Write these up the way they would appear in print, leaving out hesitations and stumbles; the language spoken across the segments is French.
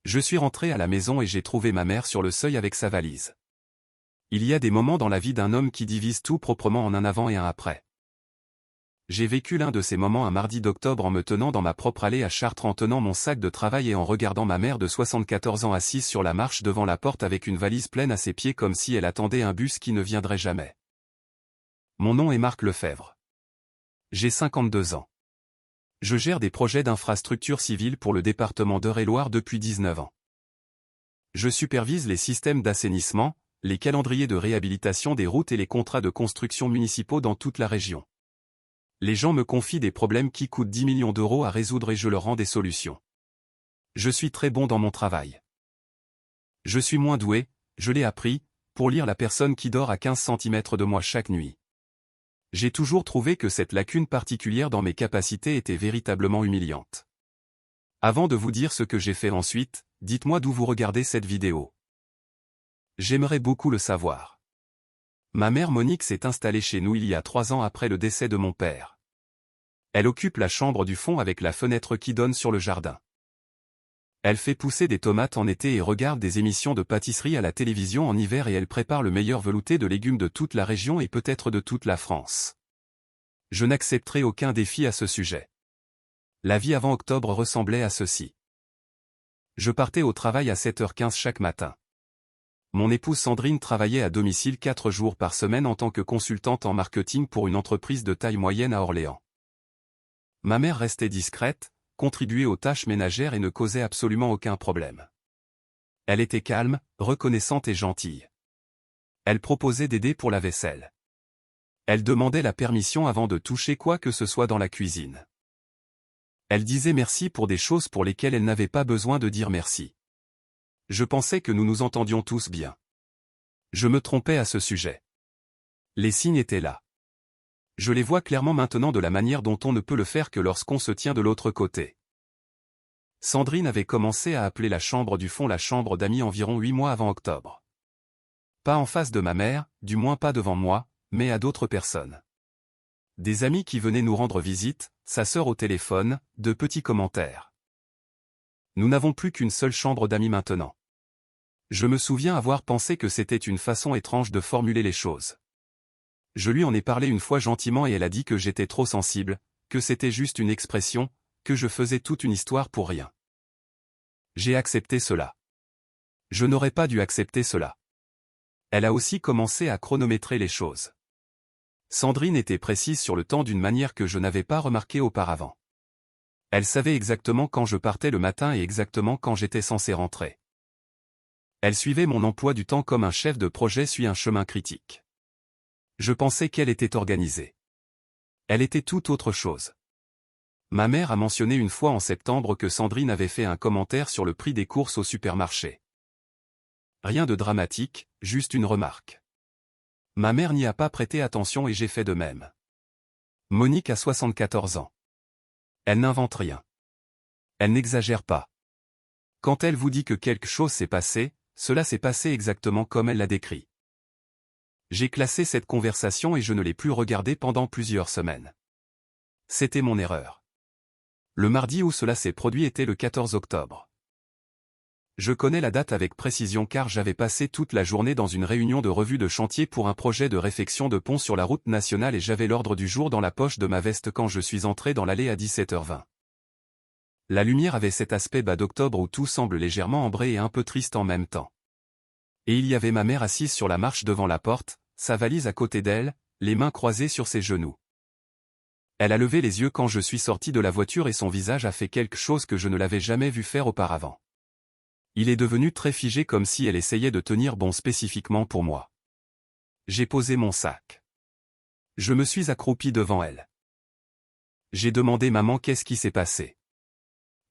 Je suis rentré à la maison et j'ai trouvé ma mère sur le seuil avec sa valise. Il y a des moments dans la vie d'un homme qui divisent tout proprement en un avant et un après. J'ai vécu l'un de ces moments un mardi d'octobre en me tenant dans ma propre allée à Chartres en tenant mon sac de travail et en regardant ma mère de 74 ans assise sur la marche devant la porte avec une valise pleine à ses pieds comme si elle attendait un bus qui ne viendrait jamais. Mon nom est Marc Lefebvre. J'ai 52 ans. Je gère des projets d'infrastructures civiles pour le département d'Eure-et-Loir depuis 19 ans. Je supervise les systèmes d'assainissement, les calendriers de réhabilitation des routes et les contrats de construction municipaux dans toute la région. Les gens me confient des problèmes qui coûtent 10 millions d'euros à résoudre et je leur rends des solutions. Je suis très bon dans mon travail. Je suis moins doué, je l'ai appris, pour lire la personne qui dort à 15 cm de moi chaque nuit. J'ai toujours trouvé que cette lacune particulière dans mes capacités était véritablement humiliante. Avant de vous dire ce que j'ai fait ensuite, dites-moi d'où vous regardez cette vidéo. J'aimerais beaucoup le savoir. Ma mère Monique s'est installée chez nous il y a 3 ans après le décès de mon père. Elle occupe la chambre du fond avec la fenêtre qui donne sur le jardin. Elle fait pousser des tomates en été et regarde des émissions de pâtisserie à la télévision en hiver et elle prépare le meilleur velouté de légumes de toute la région et peut-être de toute la France. Je n'accepterai aucun défi à ce sujet. La vie avant octobre ressemblait à ceci. Je partais au travail à 7h15 chaque matin. Mon épouse Sandrine travaillait à domicile 4 jours par semaine en tant que consultante en marketing pour une entreprise de taille moyenne à Orléans. Ma mère restait discrète, contribuait aux tâches ménagères et ne causait absolument aucun problème. Elle était calme, reconnaissante et gentille. Elle proposait d'aider pour la vaisselle. Elle demandait la permission avant de toucher quoi que ce soit dans la cuisine. Elle disait merci pour des choses pour lesquelles elle n'avait pas besoin de dire merci. Je pensais que nous nous entendions tous bien. Je me trompais à ce sujet. Les signes étaient là. Je les vois clairement maintenant de la manière dont on ne peut le faire que lorsqu'on se tient de l'autre côté. Sandrine avait commencé à appeler la chambre du fond la chambre d'amis environ 8 mois avant octobre. Pas en face de ma mère, du moins pas devant moi, mais à d'autres personnes. Des amis qui venaient nous rendre visite, sa sœur au téléphone, de petits commentaires. Nous n'avons plus qu'une seule chambre d'amis maintenant. Je me souviens avoir pensé que c'était une façon étrange de formuler les choses. Je lui en ai parlé une fois gentiment et elle a dit que j'étais trop sensible, que c'était juste une expression, que je faisais toute une histoire pour rien. J'ai accepté cela. Je n'aurais pas dû accepter cela. Elle a aussi commencé à chronométrer les choses. Sandrine était précise sur le temps d'une manière que je n'avais pas remarquée auparavant. Elle savait exactement quand je partais le matin et exactement quand j'étais censé rentrer. Elle suivait mon emploi du temps comme un chef de projet suit un chemin critique. Je pensais qu'elle était organisée. Elle était tout autre chose. Ma mère a mentionné une fois en septembre que Sandrine avait fait un commentaire sur le prix des courses au supermarché. Rien de dramatique, juste une remarque. Ma mère n'y a pas prêté attention et j'ai fait de même. Monique a 74 ans. Elle n'invente rien. Elle n'exagère pas. Quand elle vous dit que quelque chose s'est passé, cela s'est passé exactement comme elle l'a décrit. J'ai classé cette conversation et je ne l'ai plus regardée pendant plusieurs semaines. C'était mon erreur. Le mardi où cela s'est produit était le 14 octobre. Je connais la date avec précision car j'avais passé toute la journée dans une réunion de revue de chantier pour un projet de réfection de pont sur la route nationale et j'avais l'ordre du jour dans la poche de ma veste quand je suis entré dans l'allée à 17h20. La lumière avait cet aspect bas d'octobre où tout semble légèrement ambré et un peu triste en même temps. Et il y avait ma mère assise sur la marche devant la porte, sa valise à côté d'elle, les mains croisées sur ses genoux. Elle a levé les yeux quand je suis sorti de la voiture et son visage a fait quelque chose que je ne l'avais jamais vu faire auparavant. Il est devenu très figé comme si elle essayait de tenir bon spécifiquement pour moi. J'ai posé mon sac. Je me suis accroupi devant elle. J'ai demandé maman qu'est-ce qui s'est passé.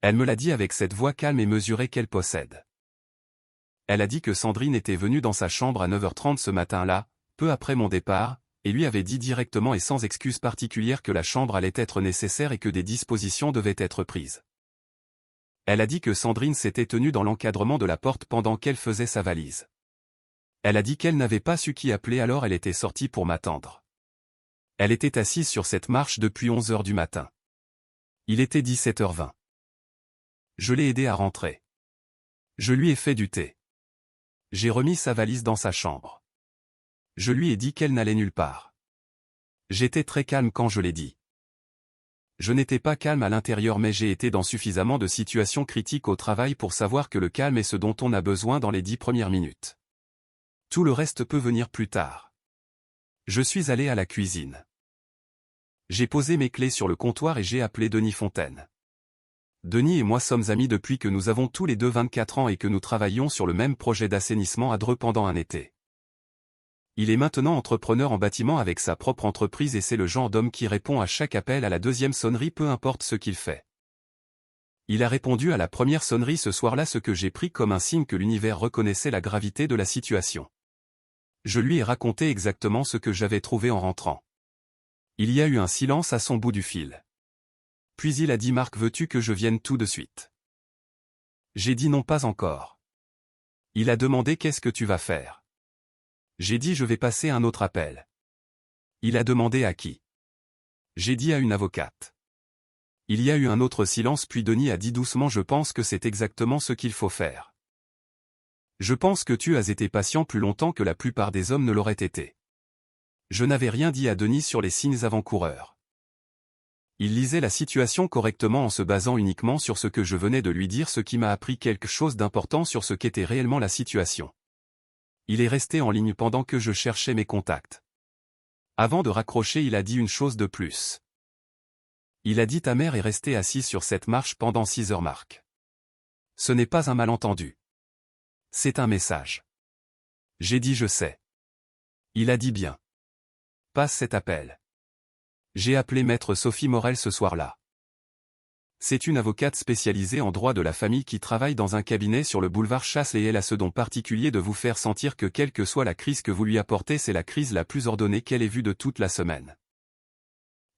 Elle me l'a dit avec cette voix calme et mesurée qu'elle possède. Elle a dit que Sandrine était venue dans sa chambre à 9h30 ce matin-là, peu après mon départ, et lui avait dit directement et sans excuse particulière que la chambre allait être nécessaire et que des dispositions devaient être prises. Elle a dit que Sandrine s'était tenue dans l'encadrement de la porte pendant qu'elle faisait sa valise. Elle a dit qu'elle n'avait pas su qui appeler alors elle était sortie pour m'attendre. Elle était assise sur cette marche depuis 11h du matin. Il était 17h20. Je l'ai aidée à rentrer. Je lui ai fait du thé. J'ai remis sa valise dans sa chambre. Je lui ai dit qu'elle n'allait nulle part. J'étais très calme quand je l'ai dit. Je n'étais pas calme à l'intérieur mais j'ai été dans suffisamment de situations critiques au travail pour savoir que le calme est ce dont on a besoin dans les 10 premières minutes. Tout le reste peut venir plus tard. Je suis allé à la cuisine. J'ai posé mes clés sur le comptoir et j'ai appelé Denis Fontaine. Denis et moi sommes amis depuis que nous avons tous les deux 24 ans et que nous travaillions sur le même projet d'assainissement à Dreux pendant un été. Il est maintenant entrepreneur en bâtiment avec sa propre entreprise et c'est le genre d'homme qui répond à chaque appel à la deuxième sonnerie peu importe ce qu'il fait. Il a répondu à la première sonnerie ce soir-là, ce que j'ai pris comme un signe que l'univers reconnaissait la gravité de la situation. Je lui ai raconté exactement ce que j'avais trouvé en rentrant. Il y a eu un silence à son bout du fil. Puis il a dit: Marc, veux-tu que je vienne tout de suite? J'ai dit non, pas encore. Il a demandé: qu'est-ce que tu vas faire? J'ai dit: je vais passer un autre appel. Il a demandé: à qui? J'ai dit: à une avocate. Il y a eu un autre silence puis Denis a dit doucement: je pense que c'est exactement ce qu'il faut faire. Je pense que tu as été patient plus longtemps que la plupart des hommes ne l'auraient été. Je n'avais rien dit à Denis sur les signes avant-coureurs. Il lisait la situation correctement en se basant uniquement sur ce que je venais de lui dire, ce qui m'a appris quelque chose d'important sur ce qu'était réellement la situation. Il est resté en ligne pendant que je cherchais mes contacts. Avant de raccrocher, il a dit une chose de plus. Il a dit: ta mère est restée assise sur cette marche pendant 6 heures, Marc. Ce n'est pas un malentendu. C'est un message. J'ai dit: je sais. Il a dit: bien. Passe cet appel. J'ai appelé maître Sophie Morel ce soir-là. C'est une avocate spécialisée en droit de la famille qui travaille dans un cabinet sur le boulevard Chasse et elle a ce don particulier de vous faire sentir que quelle que soit la crise que vous lui apportez, c'est la crise la plus ordonnée qu'elle ait vue de toute la semaine.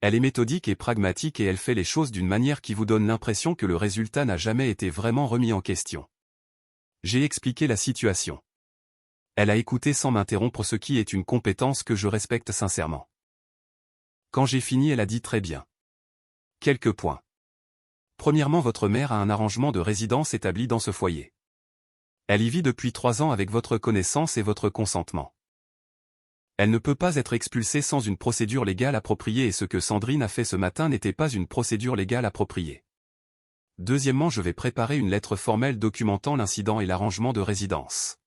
Elle est méthodique et pragmatique et elle fait les choses d'une manière qui vous donne l'impression que le résultat n'a jamais été vraiment remis en question. J'ai expliqué la situation. Elle a écouté sans m'interrompre, ce qui est une compétence que je respecte sincèrement. Quand j'ai fini, elle a dit: très bien. Quelques points. Premièrement, votre mère a un arrangement de résidence établi dans ce foyer. Elle y vit depuis 3 ans avec votre connaissance et votre consentement. Elle ne peut pas être expulsée sans une procédure légale appropriée et ce que Sandrine a fait ce matin n'était pas une procédure légale appropriée. Deuxièmement, je vais préparer une lettre formelle documentant l'incident et l'arrangement de résidence.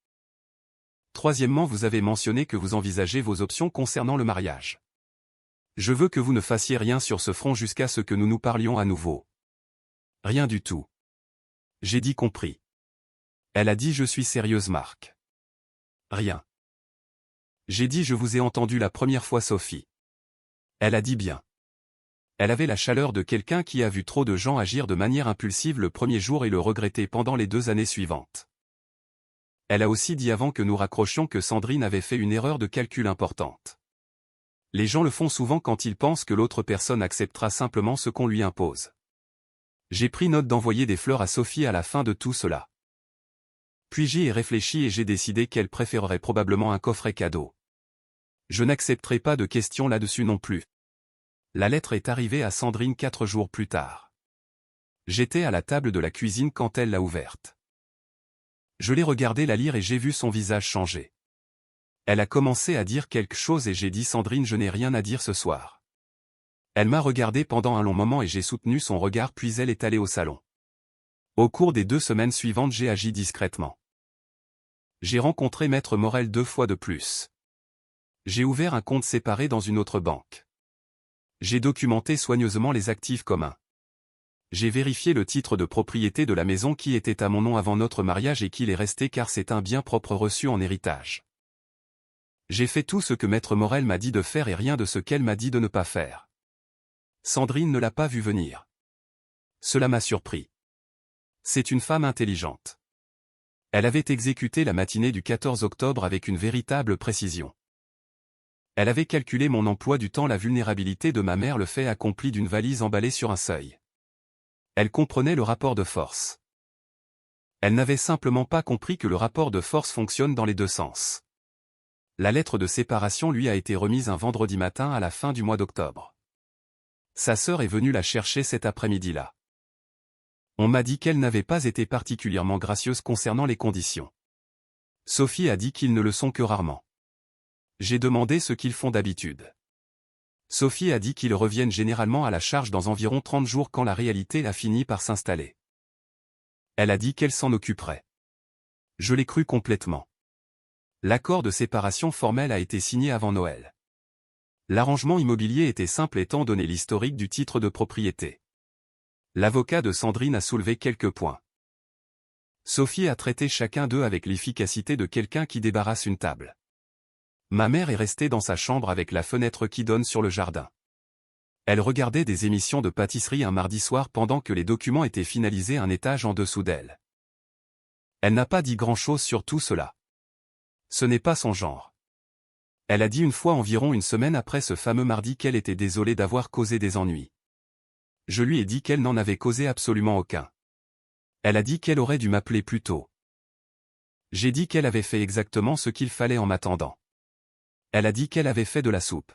Troisièmement, vous avez mentionné que vous envisagez vos options concernant le mariage. Je veux que vous ne fassiez rien sur ce front jusqu'à ce que nous nous parlions à nouveau. Rien du tout. J'ai dit: compris. Elle a dit: je suis sérieuse, Marc. Rien. J'ai dit: je vous ai entendu la première fois, Sophie. Elle a dit: bien. Elle avait la chaleur de quelqu'un qui a vu trop de gens agir de manière impulsive le premier jour et le regretter pendant les 2 années suivantes. Elle a aussi dit avant que nous raccrochions que Sandrine avait fait une erreur de calcul importante. Les gens le font souvent quand ils pensent que l'autre personne acceptera simplement ce qu'on lui impose. J'ai pris note d'envoyer des fleurs à Sophie à la fin de tout cela. Puis j'y ai réfléchi et j'ai décidé qu'elle préférerait probablement un coffret cadeau. Je n'accepterai pas de questions là-dessus non plus. La lettre est arrivée à Sandrine 4 jours plus tard. J'étais à la table de la cuisine quand elle l'a ouverte. Je l'ai regardée la lire et j'ai vu son visage changer. Elle a commencé à dire quelque chose et j'ai dit: Sandrine, je n'ai rien à dire ce soir. Elle m'a regardé pendant un long moment et j'ai soutenu son regard puis elle est allée au salon. Au cours des 2 semaines suivantes, j'ai agi discrètement. J'ai rencontré maître Morel 2 fois de plus. J'ai ouvert un compte séparé dans une autre banque. J'ai documenté soigneusement les actifs communs. J'ai vérifié le titre de propriété de la maison qui était à mon nom avant notre mariage et qu'il est resté car c'est un bien propre reçu en héritage. J'ai fait tout ce que maître Morel m'a dit de faire et rien de ce qu'elle m'a dit de ne pas faire. Sandrine ne l'a pas vu venir. Cela m'a surpris. C'est une femme intelligente. Elle avait exécuté la matinée du 14 octobre avec une véritable précision. Elle avait calculé mon emploi du temps, la vulnérabilité de ma mère, le fait accompli d'une valise emballée sur un seuil. Elle comprenait le rapport de force. Elle n'avait simplement pas compris que le rapport de force fonctionne dans les 2 sens. La lettre de séparation lui a été remise un vendredi matin à la fin du mois d'octobre. Sa sœur est venue la chercher cet après-midi-là. On m'a dit qu'elle n'avait pas été particulièrement gracieuse concernant les conditions. Sophie a dit qu'ils ne le sont que rarement. J'ai demandé ce qu'ils font d'habitude. Sophie a dit qu'ils reviennent généralement à la charge dans environ 30 jours quand la réalité a fini par s'installer. Elle a dit qu'elle s'en occuperait. Je l'ai cru complètement. L'accord de séparation formelle a été signé avant Noël. L'arrangement immobilier était simple étant donné l'historique du titre de propriété. L'avocat de Sandrine a soulevé quelques points. Sophie a traité chacun d'eux avec l'efficacité de quelqu'un qui débarrasse une table. Ma mère est restée dans sa chambre avec la fenêtre qui donne sur le jardin. Elle regardait des émissions de pâtisserie un mardi soir pendant que les documents étaient finalisés un étage en dessous d'elle. Elle n'a pas dit grand-chose sur tout cela. Ce n'est pas son genre. Elle a dit une fois environ une semaine après ce fameux mardi qu'elle était désolée d'avoir causé des ennuis. Je lui ai dit qu'elle n'en avait causé absolument aucun. Elle a dit qu'elle aurait dû m'appeler plus tôt. J'ai dit qu'elle avait fait exactement ce qu'il fallait en m'attendant. Elle a dit qu'elle avait fait de la soupe.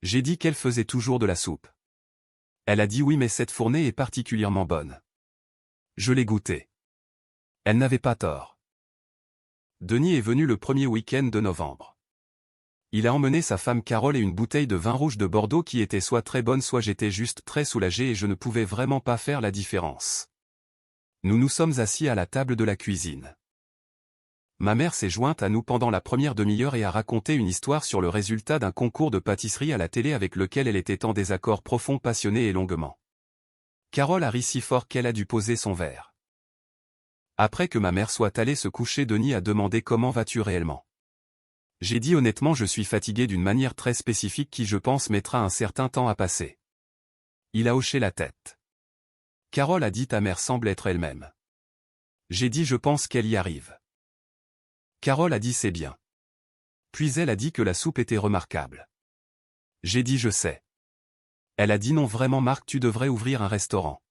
J'ai dit qu'elle faisait toujours de la soupe. Elle a dit oui mais cette fournée est particulièrement bonne. Je l'ai goûtée. Elle n'avait pas tort. Denis est venu le premier week-end de novembre. Il a emmené sa femme Carole et une bouteille de vin rouge de Bordeaux qui était soit très bonne soit j'étais juste très soulagé et je ne pouvais vraiment pas faire la différence. Nous nous sommes assis à la table de la cuisine. Ma mère s'est jointe à nous pendant la première demi-heure et a raconté une histoire sur le résultat d'un concours de pâtisserie à la télé avec lequel elle était en désaccord profond, passionné et longuement. Carole a ri si fort qu'elle a dû poser son verre. Après que ma mère soit allée se coucher, Denis a demandé comment vas-tu réellement. J'ai dit honnêtement je suis fatigué d'une manière très spécifique qui je pense mettra un certain temps à passer. Il a hoché la tête. Carole a dit ta mère semble être elle-même. J'ai dit je pense qu'elle y arrive. Carole a dit c'est bien. Puis elle a dit que la soupe était remarquable. J'ai dit je sais. Elle a dit non vraiment Marc tu devrais ouvrir un restaurant.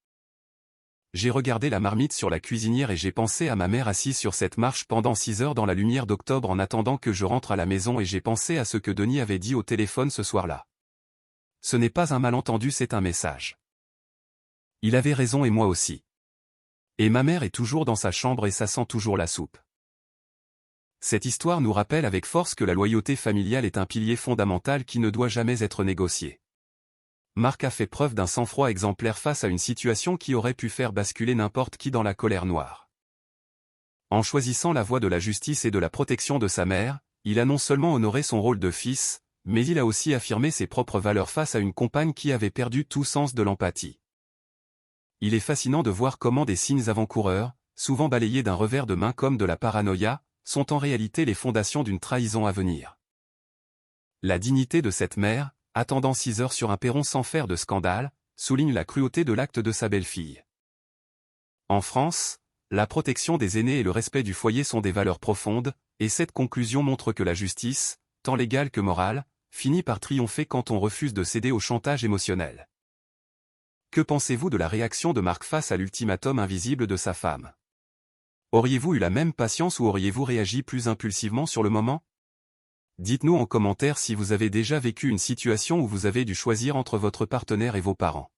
J'ai regardé la marmite sur la cuisinière et j'ai pensé à ma mère assise sur cette marche pendant 6 heures dans la lumière d'octobre en attendant que je rentre à la maison et j'ai pensé à ce que Denis avait dit au téléphone ce soir-là. Ce n'est pas un malentendu, c'est un message. Il avait raison et moi aussi. Et ma mère est toujours dans sa chambre et ça sent toujours la soupe. Cette histoire nous rappelle avec force que la loyauté familiale est un pilier fondamental qui ne doit jamais être négocié. Marc a fait preuve d'un sang-froid exemplaire face à une situation qui aurait pu faire basculer n'importe qui dans la colère noire. En choisissant la voie de la justice et de la protection de sa mère, il a non seulement honoré son rôle de fils, mais il a aussi affirmé ses propres valeurs face à une compagne qui avait perdu tout sens de l'empathie. Il est fascinant de voir comment des signes avant-coureurs, souvent balayés d'un revers de main comme de la paranoïa, sont en réalité les fondations d'une trahison à venir. La dignité de cette mère, attendant 6 heures sur un perron sans faire de scandale, souligne la cruauté de l'acte de sa belle-fille. En France, la protection des aînés et le respect du foyer sont des valeurs profondes, et cette conclusion montre que la justice, tant légale que morale, finit par triompher quand on refuse de céder au chantage émotionnel. Que pensez-vous de la réaction de Marc face à l'ultimatum invisible de sa femme? Auriez-vous eu la même patience ou auriez-vous réagi plus impulsivement sur le moment? Dites-nous en commentaire si vous avez déjà vécu une situation où vous avez dû choisir entre votre partenaire et vos parents.